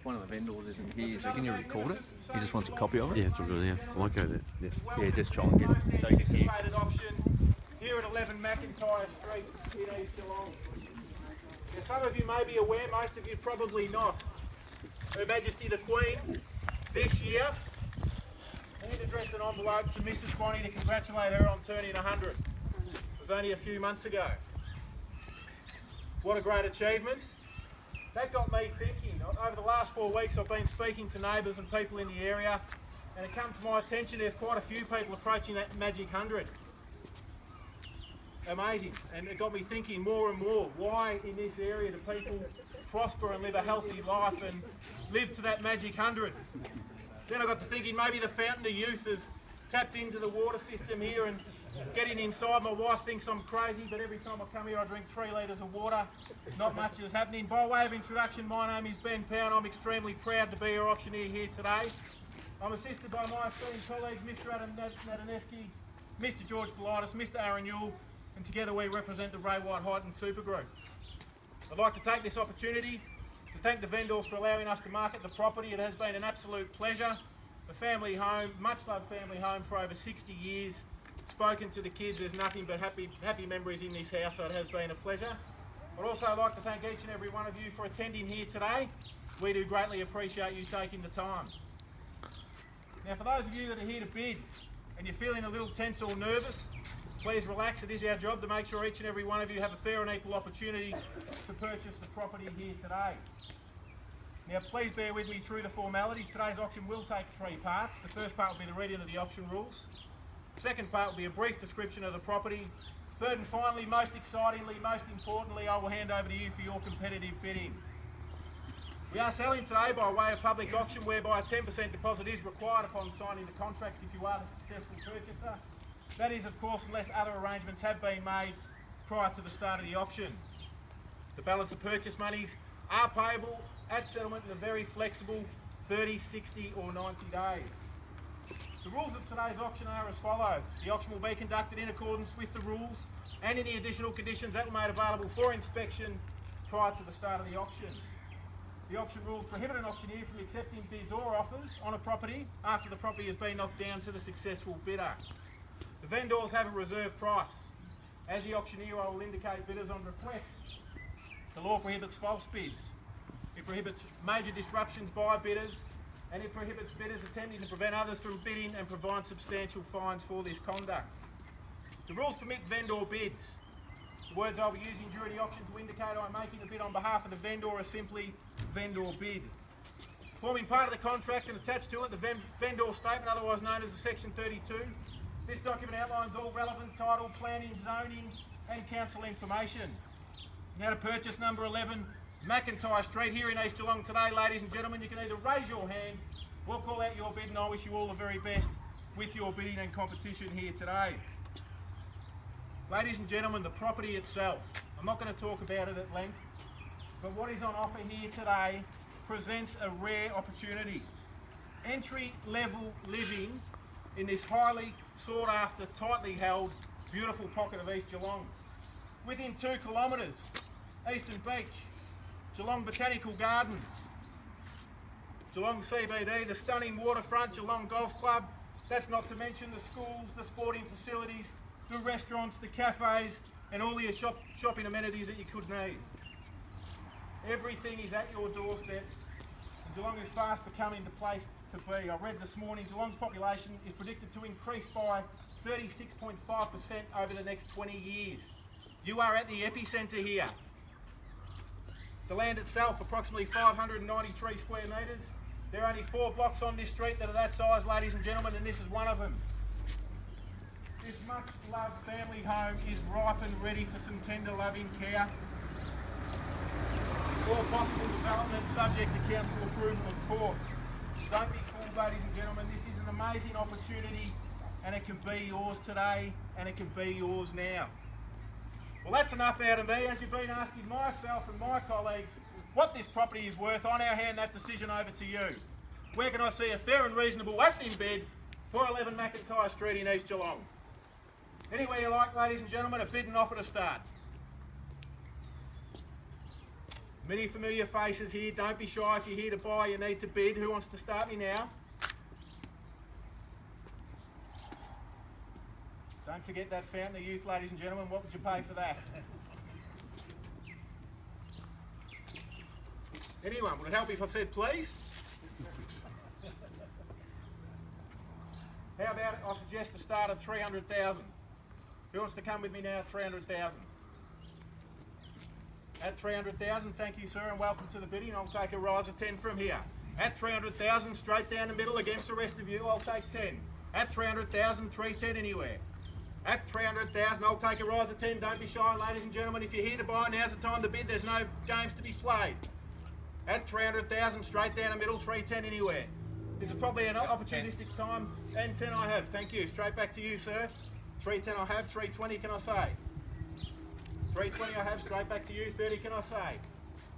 one of the vendors isn't here, so can you record it? He just wants a copy of it. Yeah, it's all good, yeah. I won't go there. Yeah, just try and get it. So you can hear. Anticipated auction here at 11 McIntyre Street in East Geelong. Now, some of you may be aware, most of you probably not. Her Majesty the Queen this year had addressed an envelope to Mrs. Swanee to congratulate her on turning 100. It was only a few months ago. What a great achievement. That got me thinking. Over the last 4 weeks I've been speaking to neighbours and people in the area, and it comes to my attention there's quite a few people approaching that magic 100. Amazing. And it got me thinking more and more, why in this area do people prosper and live a healthy life and live to that magic 100? Then I got to thinking maybe the Fountain of Youth has tapped into the water system here and getting inside. My wife thinks I'm crazy, but every time I come here I drink 3 litres of water. Not much is happening. By way of introduction, my name is Ben Powe and I'm extremely proud to be your auctioneer here today. I'm assisted by my esteemed colleagues, Mr. Adam Nadaneski, Mr. George Politis, Mr. Aaron Yule, and together we represent the Ray White Hyton Super Group. I'd like to take this opportunity to thank the vendors for allowing us to market the property. It has been an absolute pleasure. A family home, much loved family home for over 60 years. Spoken to the kids, there's nothing but happy memories in this house, so it has been a pleasure. I'd also like to thank each and every one of you for attending here today. We do greatly appreciate you taking the time. Now, for those of you that are here to bid and you're feeling a little tense or nervous, please relax. It is our job to make sure each and every one of you have a fair and equal opportunity to purchase the property here today. Now, please bear with me through the formalities. Today's auction will take 3 parts. The first part will be the reading of the auction rules. The second part will be a brief description of the property. Third and finally, most excitingly, most importantly, I will hand over to you for your competitive bidding. We are selling today by way of public auction, whereby a 10% deposit is required upon signing the contracts if you are the successful purchaser. That is, of course, unless other arrangements have been made prior to the start of the auction. The balance of purchase monies are payable at settlement in a very flexible 30, 60 or 90 days. The rules of today's auction are as follows. The auction will be conducted in accordance with the rules and any additional conditions that were made available for inspection prior to the start of the auction. The auction rules prohibit an auctioneer from accepting bids or offers on a property after the property has been knocked down to the successful bidder. The vendors have a reserve price. As the auctioneer, I will indicate bidders on request. The law prohibits false bids. It prohibits major disruptions by bidders, and it prohibits bidders attempting to prevent others from bidding and provide substantial fines for this conduct. The rules permit vendor bids. The words I'll be using during the auction to indicate I'm making a bid on behalf of the vendor are simply vendor bid. Forming part of the contract and attached to it, the vendor statement, otherwise known as the Section 32. This document outlines all relevant title, planning, zoning and council information. Now to purchase number 11 McIntyre Street here in East Geelong today, ladies and gentlemen. You can either raise your hand, we'll call out your bid, and I wish you all the very best with your bidding and competition here today. Ladies and gentlemen, the property itself, I'm not going to talk about it at length, but what is on offer here today presents a rare opportunity. Entry-level living in this highly sought after, tightly held, beautiful pocket of East Geelong. Within 2 kilometres, Eastern Beach, Geelong Botanical Gardens, Geelong CBD, the stunning waterfront, Geelong Golf Club. That's not to mention the schools, the sporting facilities, the restaurants, the cafes, and all the shopping amenities that you could need. Everything is at your doorstep, and Geelong is fast becoming the place to be. I read this morning Geelong's population is predicted to increase by 36.5% over the next 20 years. You are at the epicentre here. The land itself, approximately 593 square metres. There are only 4 blocks on this street that are that size, ladies and gentlemen, and this is one of them. This much loved family home is ripe and ready for some tender loving care. All possible development subject to council approval, of course. Don't be fooled, ladies and gentlemen, this is an amazing opportunity and it can be yours today and it can be yours now. Well, that's enough out of me. As you've been asking myself and my colleagues what this property is worth, I now hand that decision over to you. Where can I see a fair and reasonable opening bid for 11 McIntyre Street in East Geelong? Anywhere you like, ladies and gentlemen, a bid and offer to start. Many familiar faces here. Don't be shy. If you're here to buy, you need to bid. Who wants to start me now? Don't forget that Fountain of Youth, ladies and gentlemen. What would you pay for that? Anyone? Would it help if I said please? How about it? I suggest a start of 300,000. Who wants to come with me now at 300,000? At 300,000, thank you, sir, and welcome to the bidding. I'll take a rise of 10 from here. At 300,000, straight down the middle against the rest of you, I'll take 10. At 300,000, 310 anywhere. At 300,000, I'll take a rise of 10. Don't be shy, ladies and gentlemen. If you're here to buy, now's the time to bid. There's no games to be played. At 300,000, straight down the middle, 310 anywhere. This is probably an opportunistic time. And 10 I have. Thank you. Straight back to you, sir. 310 I have. 320 can I say? 320 I have. Straight back to you. 30 can I say?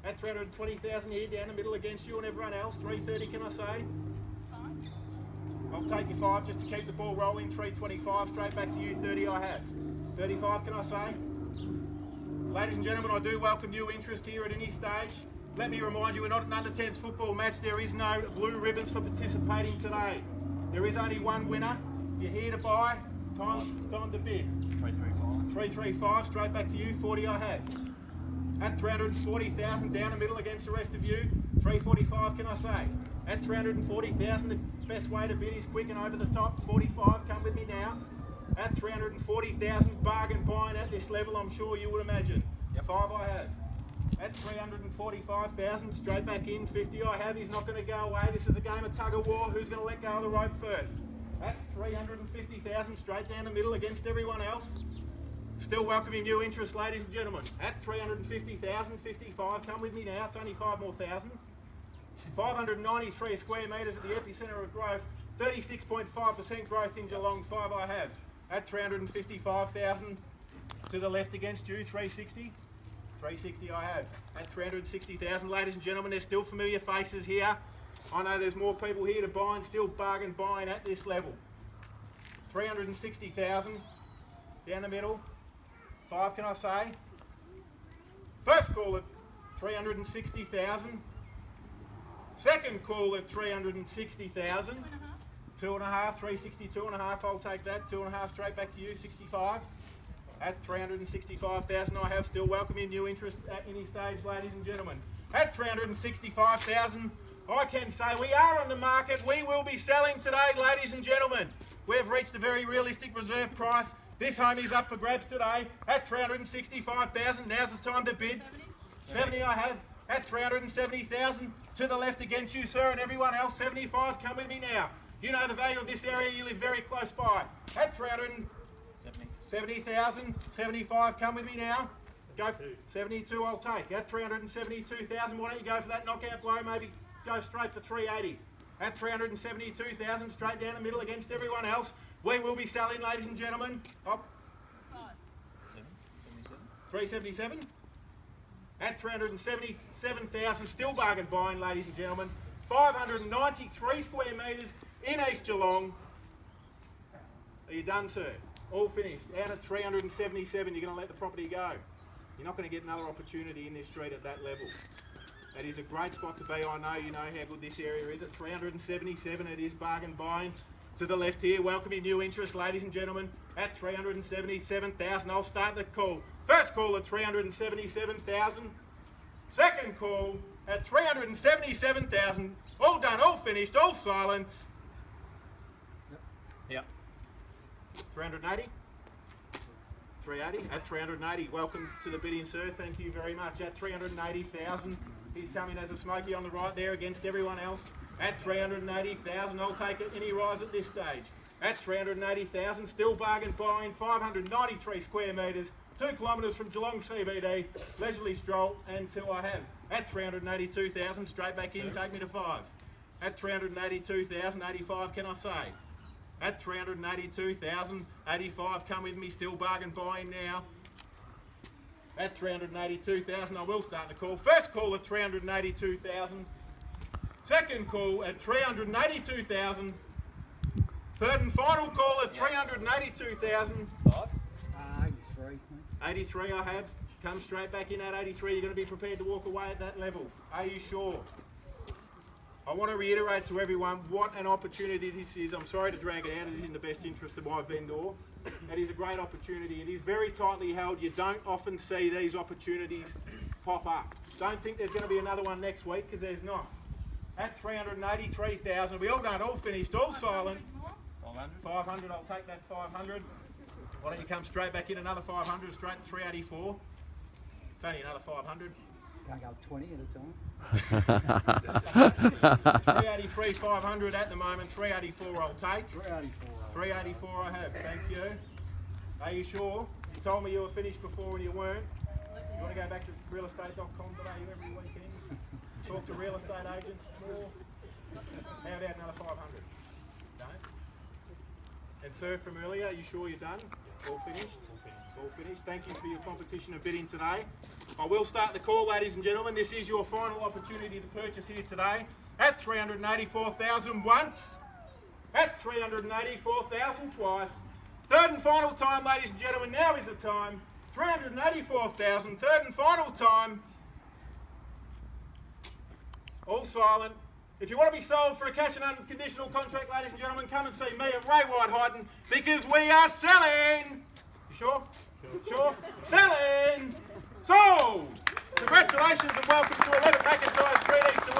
At 320,000 here, down the middle against you and everyone else. 330 can I say? I'll take you 5 just to keep the ball rolling. 325. Straight back to you. 30 I have. 35 can I say? Ladies and gentlemen, I do welcome new interest here at any stage. Let me remind you, we're not an under-10s football match. There is no blue ribbons for participating today. There is only one winner. If you're here to buy, time to bid. 335. 335, straight back to you. 40 I have. At 340,000, down the middle against the rest of you. 345 can I say? At 340,000, the best way to bid is quick and over the top. 45, come with me now. At 340,000, bargain buying at this level, I'm sure you would imagine. 5 I have. At 345,000, straight back in. 50 I have. He's not going to go away. This is a game of tug of war. Who's going to let go of the rope first? At 350,000, straight down the middle against everyone else. Still welcoming new interest, ladies and gentlemen. At 350,000, 55. Come with me now. It's only 5 more thousand. 593 square metres at the epicentre of growth. 36.5% growth in Geelong. 5 I have. At 355,000, to the left against you. 360. 360 I have. At 360,000, ladies and gentlemen, there's still familiar faces here. I know there's more people here to buy and still bargain buying at this level. 360,000, down the middle. 5 can I say? First call at 360,000. Second call at 360,000. 2.5, 360, 2.5, I'll take that. 2.5 straight back to you, 65. At 365,000 I have. Still welcoming new interest at any stage, ladies and gentlemen. At 365,000 I can say we are on the market. We will be selling today, ladies and gentlemen. We've reached a very realistic reserve price. This home is up for grabs today. At 365,000, now's the time to bid. 70 I have. At 370,000, to the left against you, sir, and everyone else. 75, come with me now. You know the value of this area, you live very close by. At 370,000, 75, come with me now. Go for 72, I'll take. At 372,000, why don't you go for that knockout blow, maybe go straight for 380. At 372,000, straight down the middle against everyone else. We will be selling, ladies and gentlemen. Up. 377. At 377,000, still bargain buying, ladies and gentlemen. 593 square metres in East Geelong. Are you done, sir? All finished. Out at 377, you're going to let the property go. You're not going to get another opportunity in this street at that level. That is a great spot to be. I know you know how good this area is. At 377, it is bargain buying. To the left here, welcoming new interest, ladies and gentlemen. At 377,000, I'll start the call. First call at 377,000. Second call at 377,000. All done, all finished, all silent. Yep. 380. 380. At 380, welcome to the bidding, sir. Thank you very much. At 380,000, he's coming as a smoky on the right there against everyone else. At 380,000, I'll take it any rise at this stage. At 380,000, still bargain buying. 593 square metres. 2 kilometres from Geelong CBD, leisurely stroll, and 2 I have. At 382,000, straight back in, take me to 5. At 382,000, 85 can I say? At 382,000, 85, come with me, still bargain buying now. At 382,000, I will start the call. First call at 382,000. Second call at 382,000. Third and final call at 382,000. 83. 83 I have. Come straight back in at 83. You're going to be prepared to walk away at that level. Are you sure? I want to reiterate to everyone what an opportunity this is. I'm sorry to drag it out. It is in the best interest of my vendor. It is a great opportunity. It is very tightly held. You don't often see these opportunities pop up. Don't think there's going to be another one next week, because there's not. At 383,000, we all done, all finished, all silent. 500, I'll take that 500. Why don't you come straight back in, another 500, straight to 384. It's only another 500. Can't go 20 at a time. 383, 500 at the moment. 384 I'll take. 384. 384 I have, thank you. Are you sure? You told me you were finished before and you weren't. You want to go back to realestate.com.au every weekend? Talk to real estate agents more? How about another 500? No? And sir, from earlier, are you sure you're done? All finished? All finished. Thank you for your competition of bidding today. I will start the call, ladies and gentlemen. This is your final opportunity to purchase here today at 384,000 once, at 384,000 twice. Third and final time, ladies and gentlemen. Now is the time. 384,000. Third and final time. All silent. If you want to be sold for a cash and unconditional contract, ladies and gentlemen, come and see me at Ray White-Hyden, because we are selling. You sure? Sure? Selling! Sold! Congratulations and welcome to 11 McIntyre Street, East Geelong.